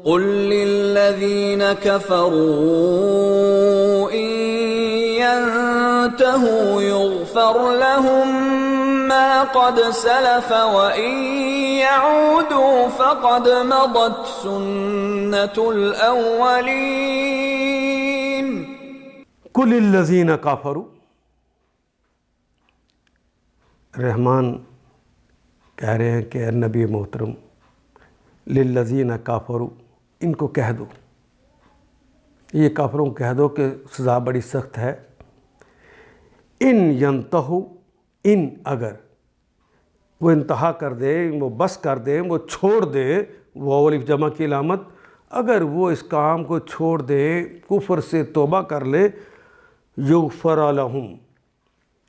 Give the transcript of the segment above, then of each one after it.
قل للذین كفروا ان ينتهوا يغفر لهم ما قد سلف وان يعودوا فقد مضت سنة الاولین. قل للذین کفروا، رحمان کہہ رہے ہیں کہ اے نبی محترم، للذین کفروا، ان کو کہہ دو، یہ کافروں کو کہہ دو کہ سزا بڑی سخت ہے. ان ینتہو، ان اگر وہ انتہا کر دے، وہ بس کر دے، وہ چھوڑ دے، وہ الف جمع کی علامت، اگر وہ اس کام کو چھوڑ دے، کفر سے توبہ کر لے، یغفر لہم،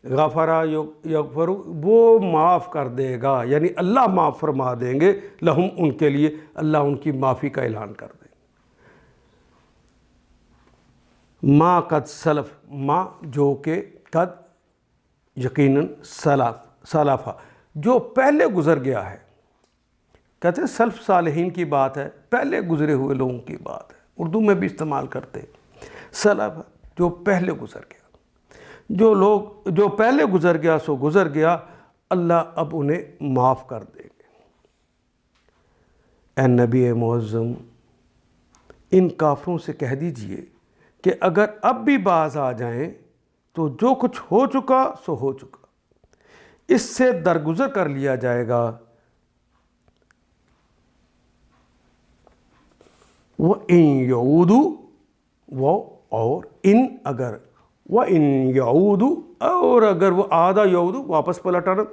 غفرا یغفر، وہ معاف کر دے گا، یعنی اللہ معاف فرما دیں گے، لہم، ان کے لیے، اللہ ان کی معافی کا اعلان کر دیں. ما قد سلف، ما جو کہ، قد یقیناً، سلفا جو پہلے گزر گیا ہے. کہتے ہیں سلف صالحین کی بات ہے، پہلے گزرے ہوئے لوگوں کی بات ہے، اردو میں بھی استعمال کرتے ہیں. سلف جو پہلے گزر گیا، جو پہلے گزر گیا سو گزر گیا، اللہ اب انہیں معاف کر دے گے. اے نبی معظم، ان کافروں سے کہہ دیجئے کہ اگر اب بھی باز آ جائیں تو جو کچھ ہو چکا سو ہو چکا، اس سے درگزر کر لیا جائے گا. وَإِن يَعُودُوا، وہ اور ان اگر، وَإِن يَعُودُوا، اور اگر وہ آدھا یعودو واپس پلٹ آنا،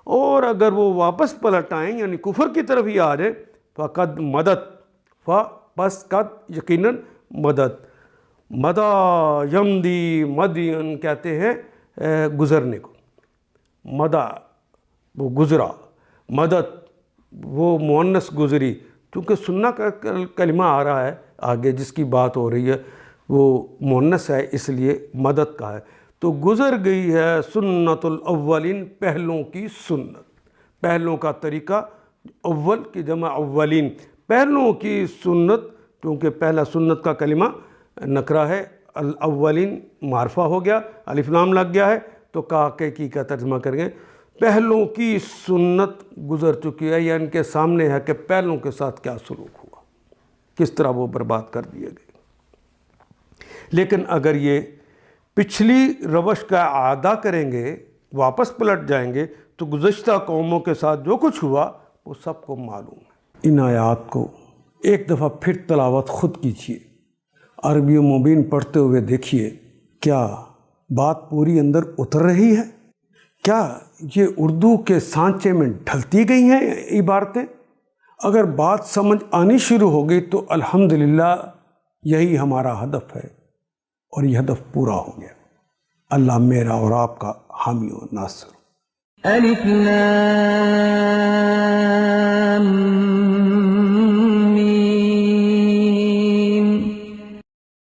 اور اگر وہ واپس پلٹ آئیں یعنی کفر کی طرف ہی آ جائیں، فقد مدد، پس قد یقیناً مدد، مدا یمدی، مدین کہتے ہیں گزرنے کو، مدا وہ گزرا، مدد وہ مؤنث گزری، چونکہ سننا کا کلمہ آ رہا ہے آگے جس کی بات ہو رہی ہے وہ مؤنث ہے، اس لیے مدد کا ہے. تو گزر گئی ہے سنت الاولین، پہلوں کی سنت، پہلوں کا طریقہ، اول کی جمع اولین، پہلوں کی سنت، کیونکہ پہلا سنت کا کلمہ نکرہ ہے، الاولین معرفہ ہو گیا، الف لام لگ گیا ہے، تو کاکے کی کا ترجمہ کریں گے پہلوں کی سنت گزر چکی ہے، یا ان کے سامنے ہے کہ پہلوں کے ساتھ کیا سلوک ہوا، کس طرح وہ برباد کر دیے گئے. لیکن اگر یہ پچھلی روش کا اعادہ کریں گے، واپس پلٹ جائیں گے، تو گزشتہ قوموں کے ساتھ جو کچھ ہوا وہ سب کو معلوم ہے. ان آیات کو ایک دفعہ پھر تلاوت خود کیجیے، عربی مبین پڑھتے ہوئے دیکھیے کیا بات پوری اندر اتر رہی ہے، کیا یہ اردو کے سانچے میں ڈھلتی گئی ہیں عبارتیں. اگر بات سمجھ آنی شروع ہو گئی تو الحمدللہ یہی ہمارا ہدف ہے، اور یہ ہدف پورا ہو گیا. اللہ میرا اور آپ کا حامی و ناصر. الف لام